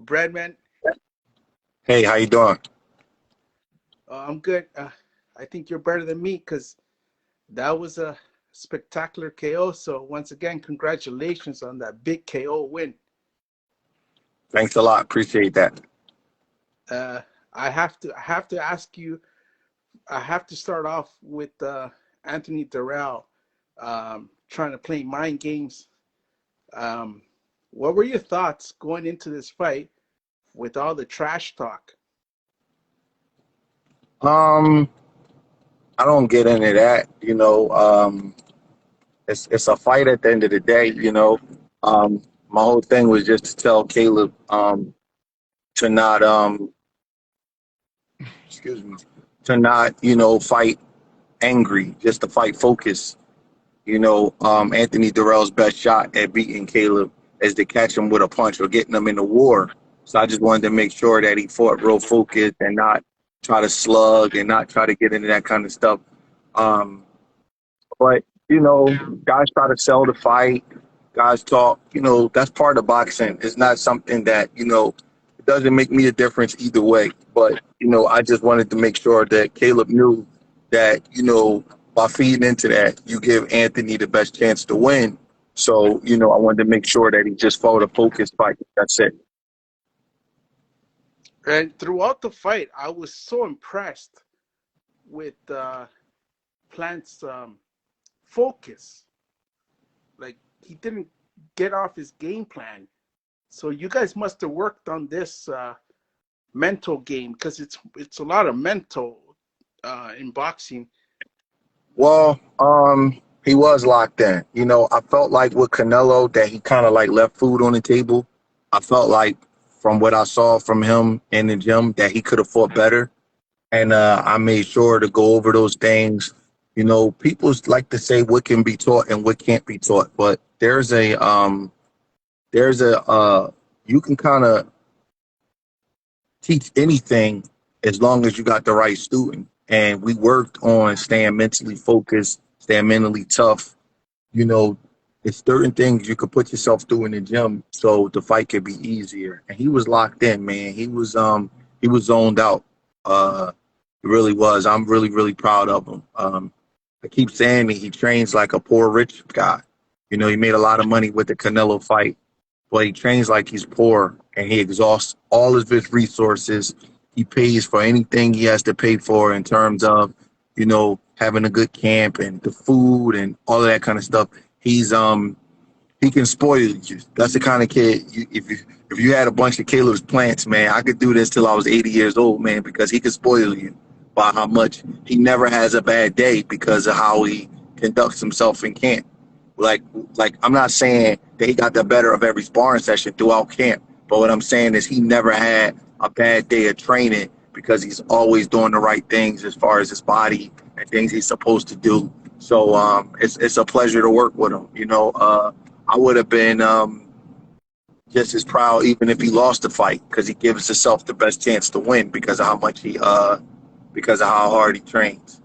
Breadman, Hey, how you doing? I'm good. I think you're better than me because that was a spectacular KO. So once again, congratulations on that big KO win. Thanks a lot. Appreciate that. Uh, I have to ask you. I have to start off with Anthony Durrell trying to play mind games. Um, what were your thoughts going into this fight with all the trash talk? Um, I don't get into that. It's a fight at the end of the day. My whole thing was just to tell Caleb to not excuse me, to not fight angry, just to fight focus. Anthony Durrell's best shot at beating Caleb is to catch him with a punch or getting him in the war. So I just wanted to make sure that he fought real focused and not try to slug and not try to get into that kind of stuff. Um, but guys try to sell the fight. Guys talk. That's part of boxing. It's not something that it doesn't make me a difference either way. But I just wanted to make sure that Caleb knew that by feeding into that, you give Anthony the best chance to win. So I wanted to make sure that he just fought a focused fight. That's it. And throughout the fight, I was so impressed with Plant's focus. Like he didn't get off his game plan. So you guys must have worked on this mental game because it's a lot of mental in boxing. Well, he was locked in. I felt like with Canelo that he kind of like left food on the table. I felt like from what I saw from him in the gym that he could have fought better, and I made sure to go over those things. People like to say what can be taught and what can't be taught, but there's a you can kind of teach anything as long as you got the right student. And we worked on staying mentally focused, staying mentally tough. You know, it's certain things you could put yourself through in the gym so the fight could be easier. And he was locked in, man. He was zoned out. He really was. I'm really, really proud of him. I keep saying he trains like a poor rich guy. He made a lot of money with the Canelo fight, but he trains like he's poor and he exhausts all of his resources. He pays for anything he has to pay for in terms of, having a good camp and the food and all of that kind of stuff. He can spoil you. That's the kind of kid. If you had a bunch of Caleb's plants, man, I could do this till I was 80 years old, man, because he could spoil you by how much he never has a bad day because of how he conducts himself in camp. Like, like I'm not saying that he got the better of every sparring session throughout camp, but what I'm saying is he never had a bad day of training because he's always doing the right things as far as his body and things he's supposed to do. So it's a pleasure to work with him. I would have been just as proud even if he lost the fight because he gives himself the best chance to win because of how much because of how hard he trains.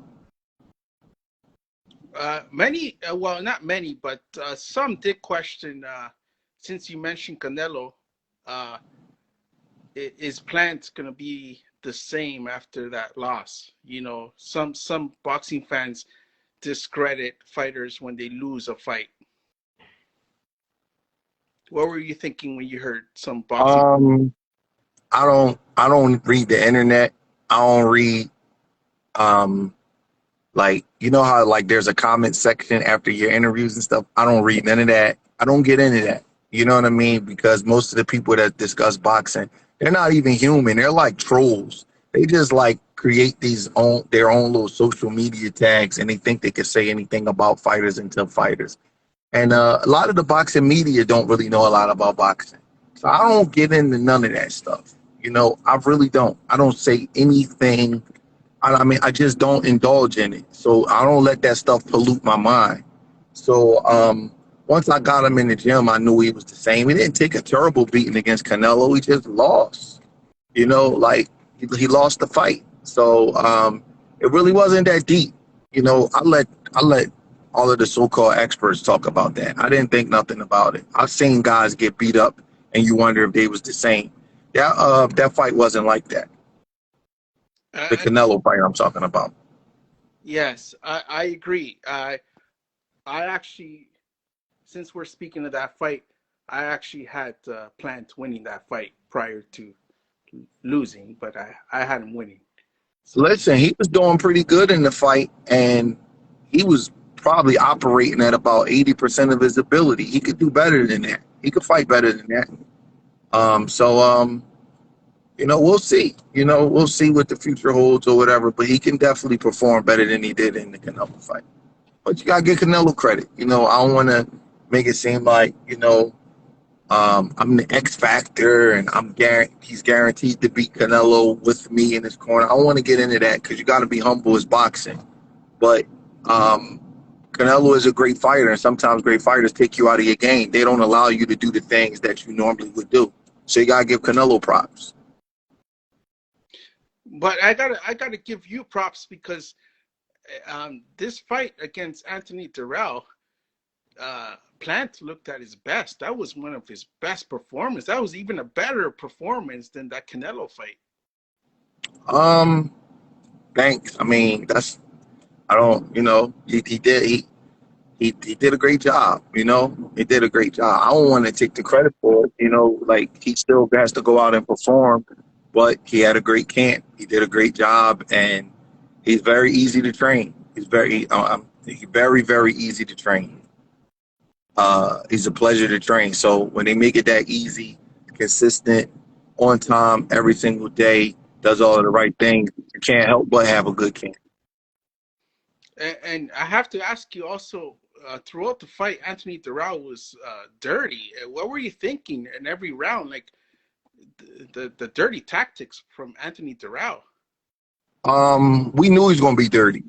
Many, well, not many, but some did question. Since you mentioned Canelo, uh, is Plant going to be the same after that loss? Some boxing fans discredit fighters when they lose a fight. What were you thinking when you heard some boxing? Um, I don't read the internet. I don't read um like how like there's a comment section after your interviews and stuff. I don't read none of that. I don't get into that. You know what I mean? Because most of the people that discuss boxing, they're not even human. They're like trolls. They just like create their own little social media tags and they think they can say anything about fighters until fighters. And a lot of the boxing media don't really know a lot about boxing. So I don't get into none of that stuff. I really don't. I don't say anything. I mean, I just don't indulge in it. So I don't let that stuff pollute my mind. So once I got him in the gym, I knew he was the same. He didn't take a terrible beating against Canelo. He just lost. Like he lost the fight. So it really wasn't that deep. I let all of the so-called experts talk about that. I didn't think nothing about it. I've seen guys get beat up and you wonder if they was the same. That fight wasn't like that. The Uh, Canelo fight I'm talking about. yes, I agree. I actually, since we're speaking of that fight, I actually had planned winning that fight prior to losing, but I had him winning. So Listen, he was doing pretty good in the fight, and he was probably operating at about 80% of his ability. He could do better than that. He could fight better than that. So we'll see. We'll see what the future holds or whatever. But he can definitely perform better than he did in the Canelo fight. But you gotta give Canelo credit. I don't want to make it seem like I'm the X factor and he's guaranteed to beat Canelo with me in his corner. I don't want to get into that because you got to be humble as boxing. But um, Canelo is a great fighter, and sometimes great fighters take you out of your game. They don't allow you to do the things that you normally would do. So you gotta give Canelo props. but I gotta give you props because this fight against Anthony Durrell, Plant looked at his best. That was one of his best performances. That was even a better performance than that Canelo fight. Um, Thanks. I mean, that's I don't. He did a great job. He did a great job. I don't want to take the credit for it. Like he still has to go out and perform, but he had a great camp. He did a great job, and he's very easy to train. He's very very easy to train. He's a pleasure to train. So when they make it that easy, consistent, on time, every single day, does all of the right things, you can't help but have a good camp. And I have to ask you also, throughout the fight, Anthony Durrell was dirty. What were you thinking in every round? Like the dirty tactics from Anthony Durrell. We knew he was going to be dirty.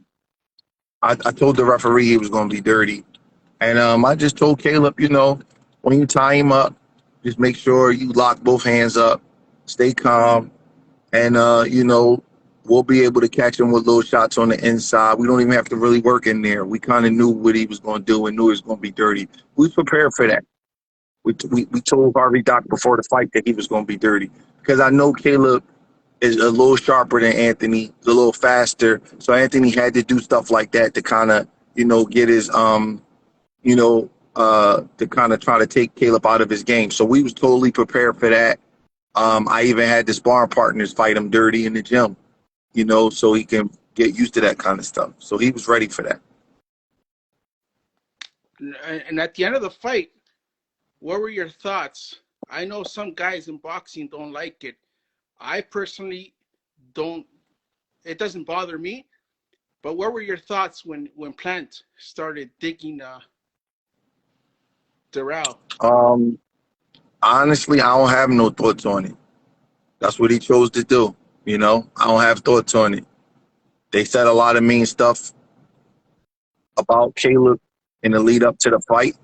I told the referee he was going to be dirty. And I just told Caleb, when you tie him up, just make sure you lock both hands up, stay calm, and, we'll be able to catch him with little shots on the inside. We don't even have to really work in there. We kind of knew what he was going to do and knew he was going to be dirty. We was prepared for that. We told Harvey Doc before the fight that he was going to be dirty because I know Caleb is a little sharper than Anthony, a little faster. So Anthony had to do stuff like that to kind of, get his to kind of try to take Caleb out of his game. So we was totally prepared for that. I even had the sparring partners fight him dirty in the gym, so he can get used to that kind of stuff. So he was ready for that. And at the end of the fight, what were your thoughts? I know some guys in boxing don't like it. I personally don't. It doesn't bother me. But what were your thoughts when Plant started digging Durrell? Um, Honestly, I don't have no thoughts on it. That's what he chose to do. I don't have thoughts on it. They said a lot of mean stuff about Caleb in the lead up to the fight.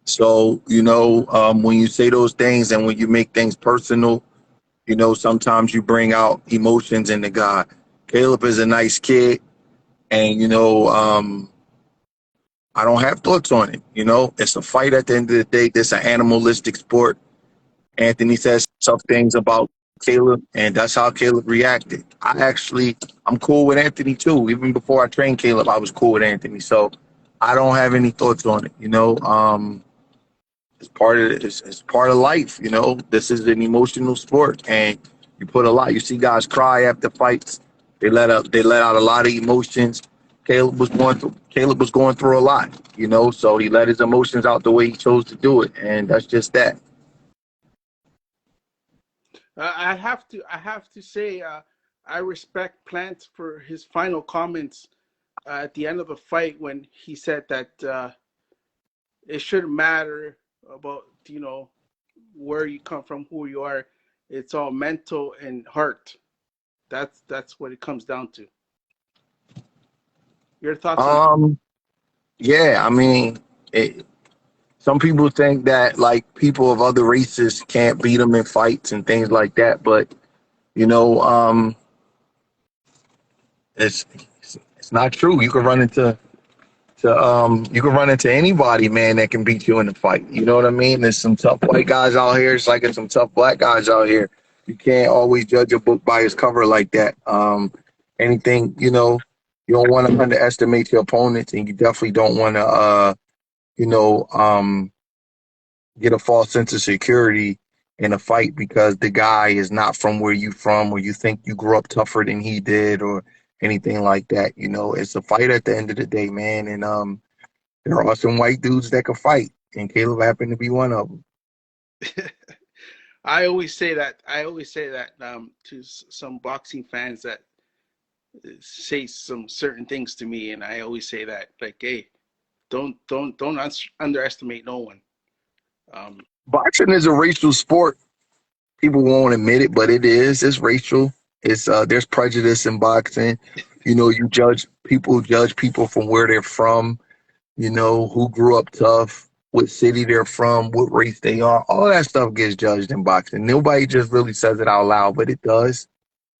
So, when you say those things and when you make things personal, sometimes you bring out emotions in the guy. Caleb is a nice kid, and I don't have thoughts on it. It's a fight at the end of the day. This is an animalistic sport. Anthony says some things about Caleb, and that's how Caleb reacted. I'm cool with Anthony too. Even before I trained Caleb, I was cool with Anthony. So I don't have any thoughts on it. It's part of life. This is an emotional sport, and you put a lot. You see guys cry after fights. They let out a lot of emotions. Caleb was going through a lot. So he let his emotions out the way he chose to do it, and that's just that. I have to say, I respect Plant for his final comments at the end of the fight when he said that it shouldn't matter about where you come from, who you are. It's all mental and heart. That's what it comes down to. Your thoughts on that? Um, yeah, I mean, some people think that like people of other races can't beat them in fights and things like that, but you know, um, it's it's not true. You can run into you can run into anybody, man, that can beat you in a fight. You know what I mean? There's some tough white guys out here. It's like there's some tough black guys out here. You can't always judge a book by its cover like that. Anything, you don't want to underestimate your opponents, and you definitely don't want to, you know, um, get a false sense of security in a fight because the guy is not from where you from, or you think you grew up tougher than he did, or anything like that. It's a fight at the end of the day, man, and there are some white dudes that can fight, and Caleb happened to be one of them. I always say that. I always say that to some boxing fans that say some certain things to me, and I always say that, like, hey, don't underestimate no one. Um, Boxing is a racial sport. People won't admit it, but it is. It's racial. It's there's prejudice in boxing. Judge people from where they're from. Who grew up tough, what city they're from, what race they are. All that stuff gets judged in boxing. Nobody just really says it out loud, but it does.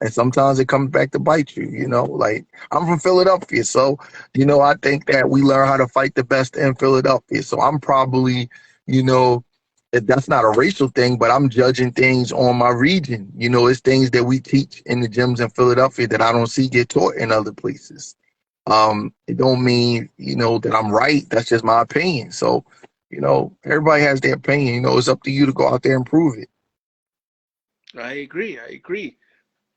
And sometimes it comes back to bite you, like I'm from Philadelphia. So, I think that we learn how to fight the best in Philadelphia. So I'm probably, you know, that's not a racial thing, but I'm judging things on my region. It's things that we teach in the gyms in Philadelphia that I don't see get taught in other places. It don't mean, that I'm right. That's just my opinion. So, everybody has their opinion. It's up to you to go out there and prove it. I agree. I agree.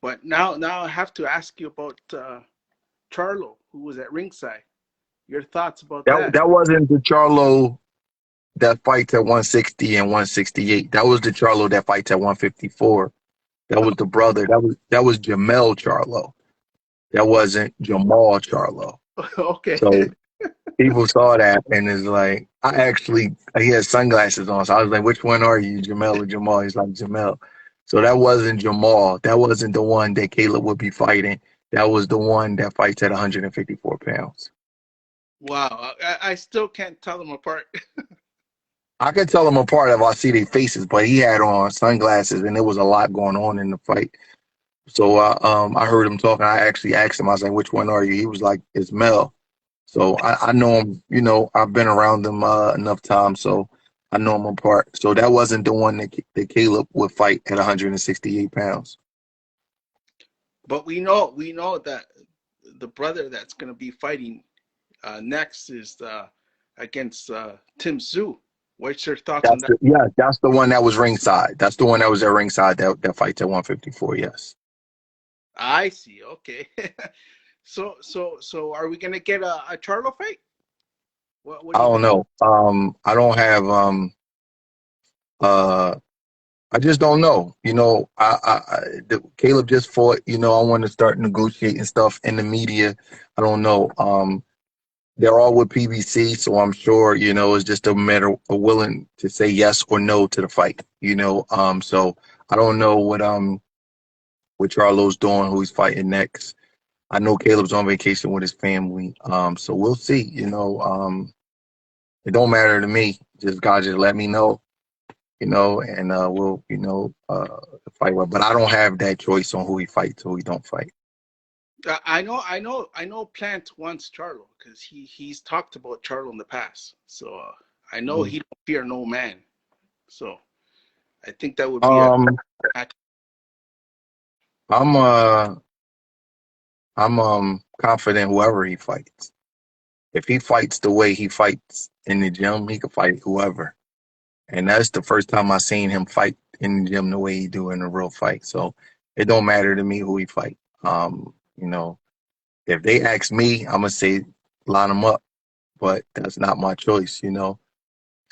But now I have to ask you about Charlo, who was at ringside. Your thoughts about That that? that wasn't the Charlo that fights at 160 and 168. That was the Charlo that fights at 154. That was the brother. That was Jamel Charlo. That wasn't Jamal Charlo. Okay. So people saw that and it's like, he had sunglasses on. So I was like, which one are you, Jamel or Jamal? He's like, Jamel. So that wasn't Jamal. That wasn't the one that Caleb would be fighting. That was the one that fights at 154 pounds. Wow. I still can't tell them apart. I could tell them apart if I see their faces, but he had on sunglasses and there was a lot going on in the fight. So I heard him talking. I actually asked him, I was like, which one are you? He was like, it's Mel. So I know him, I've been around him enough times, so I know him apart. So that wasn't the one that Caleb would fight at 168 pounds. But we know that the brother that's going to be fighting next is against Tim Tszyu. What's your thoughts on that? That's the one that was ringside. That's the one that was at ringside that fights at 154. Yes. I see. Okay. So are we going to get a Charlo fight? What I do you don't think? know. I don't have uh I just don't know. Caleb just fought. I want to start negotiating stuff in the media. I don't know. They're all with PBC, so I'm sure it's just a matter of willing to say yes or no to the fight. So I don't know what Charlo's doing, who he's fighting next. I know Caleb's on vacation with his family, so we'll see. It don't matter to me. God just let me know, and we'll fight well. But I don't have that choice on who he fights, who he don't fight. I know. Plant wants Charlo because he's talked about Charlo in the past. So I know he don't fear no man. So I think that would be a Um, match. I'm confident whoever he fights. If he fights the way he fights in the gym, he can fight whoever. And that's the first time I seen him fight in the gym the way he do in a real fight. So it don't matter to me who he fight. If they ask me, I'm gonna say line him up, but that's not my choice.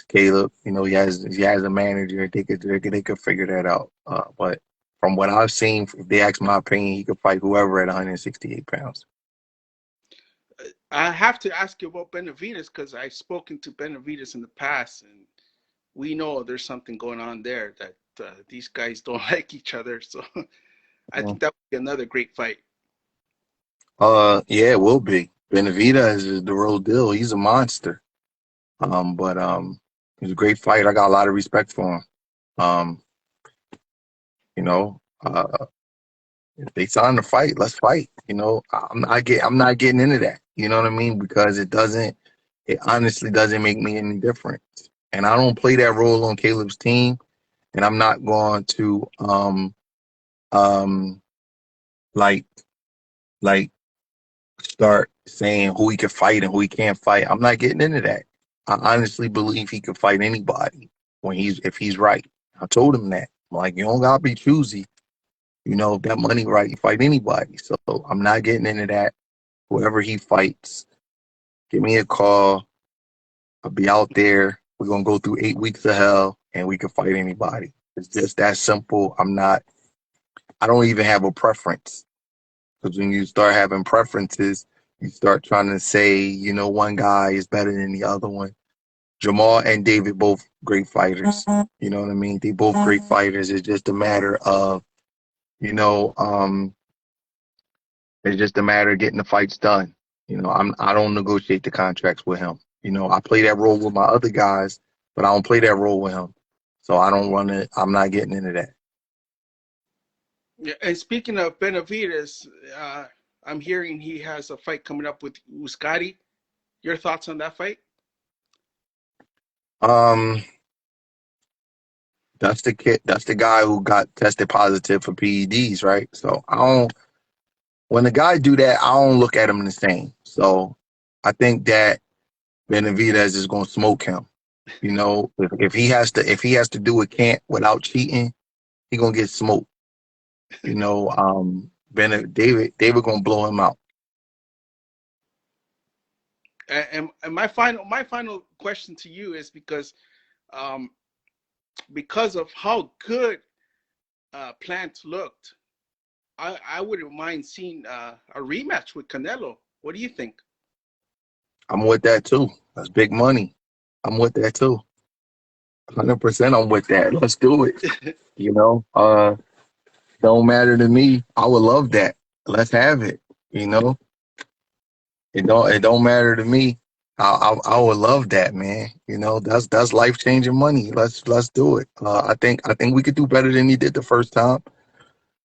Caleb. He has a manager. They could figure that out. But from what I've seen, if they ask my opinion, he could fight whoever at 168 pounds. I have to ask you about Benavides because I've spoken to Benavides in the past, and we know there's something going on there that these guys don't like each other. So I Yeah. think that would be another great fight. Yeah, it will be. Benavidez is the real deal. He's a monster. But he's a great fighter. I got a lot of respect for him. Um, you know, uh, if they sign the fight, let's fight. I'm not getting into that. You know what I mean? Because it doesn't. it honestly doesn't make me any difference. And I don't play that role on Caleb's team, and I'm not going to um like like start saying who he can fight and who he can't fight. I'm not getting into that. I honestly believe he can fight anybody when if he's right. I told him that. I'm like, you don't gotta be choosy. You know, if that money right, you fight anybody. So I'm not getting into that. Whoever he fights, give me a call. I'll be out there. We're gonna go through 8 weeks of hell and we can fight anybody. It's just that simple. I don't even have a preference. Because when you start having preferences, you start trying to say, you know, one guy is better than the other one. Jamal and David both great fighters. You know what I mean? They both great fighters. It's just a matter of, you know, it's just a matter of getting the fights done. You know, I don't negotiate the contracts with him. You know, I play that role with my other guys, but I don't play that role with him. So I don't run it. I'm not getting into that. Yeah, and speaking of Benavides, I'm hearing he has a fight coming up with Uscati. Your thoughts on that fight? Um, that's the kid. That's the guy who got tested positive for PEDs, right? So I don't. When the guy do that, I don't look at him the same. So I think that Benavidez is gonna smoke him. You know, if he has to do a can't without cheating, he gonna get smoked. You know, David gonna blow him out. And my final question to you is um, because of how good Plant looked, I wouldn't mind seeing a rematch with Canelo. What do you think? I'm with that too. That's big money. I'm with that too. 100%. I'm with that. Let's do it. You know, don't matter to me. I would love that. Let's have it. You know, it don't matter to me. I would love that, man. You know, that's life changing money. Let's do it. I think we could do better than he did the first time.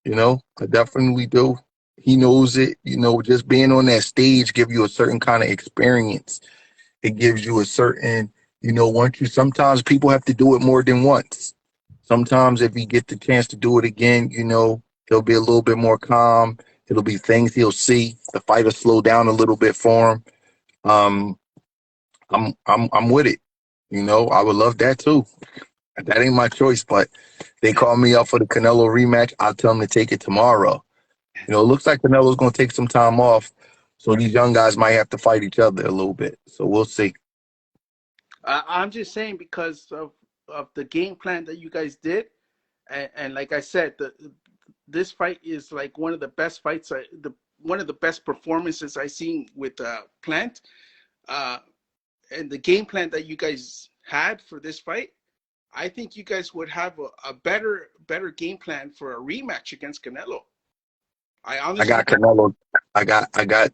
You know, I definitely do. He knows it. You know, just being on that stage give you a certain kind of experience. It gives you a certain, you know, once you sometimes people have to do it more than once. Sometimes if he get the chance to do it again, you know, he'll be a little bit more calm. It'll be things he'll see. The fight will slow down a little bit for him. Um, I'm with it. You know, I would love that too. That ain't my choice, but they call me up for the Canelo rematch. I'll tell them to take it tomorrow. You know, it looks like Canelo's going to take some time off, so these young guys might have to fight each other a little bit. So we'll see. I'm just saying because of the game plan that you guys did, and like I said, this fight is like one of the best fights, one of the best performances I seen with Plant, uh, and the game plan that you guys had for this fight. I think you guys would have a better game plan for a rematch against Canelo. I I honestly got do. Canelo. I got I got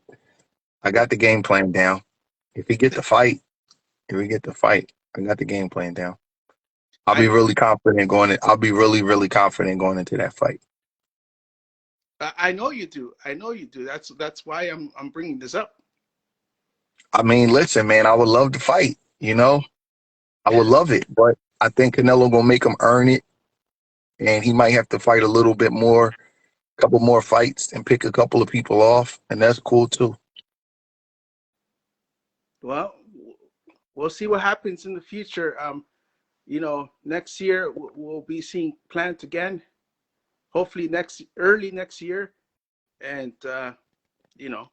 I got the game plan down. If he get the fight, if we get the fight, I got the game plan down. I'll I be know. really confident going in. I'll be really confident going into that fight. I know you do. I know you do. That's why I'm bringing this up. I mean, listen, man, I would love to fight. You know, I would love it, but I think Canelo gonna make him earn it, and he might have to fight a little bit more, couple more fights, and pick a couple of people off, and that's cool too. Well, we'll see what happens in the future. Next year we'll be seeing Plant again. Hopefully early next year, and you know,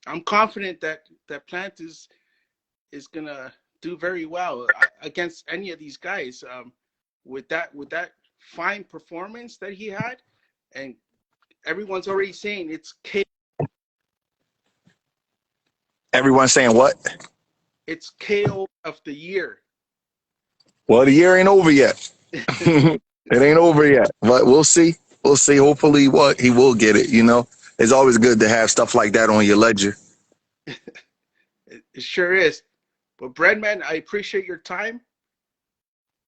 I'm confident that Plant is gonna do very well against any of these guys. With that fine performance that he had, and everyone's already saying Everyone's saying what? it's KO of the year. Well, the year ain't over yet. It ain't over yet, but we'll see. We'll see. Hopefully, what he will get it. You know, it's always good to have stuff like that on your ledger. It sure is. But Breadman, I appreciate your time,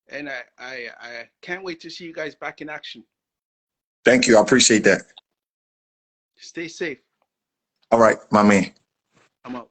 and I can't wait to see you guys back in action. Thank you. I appreciate that. Stay safe. All right, my man. I'm out.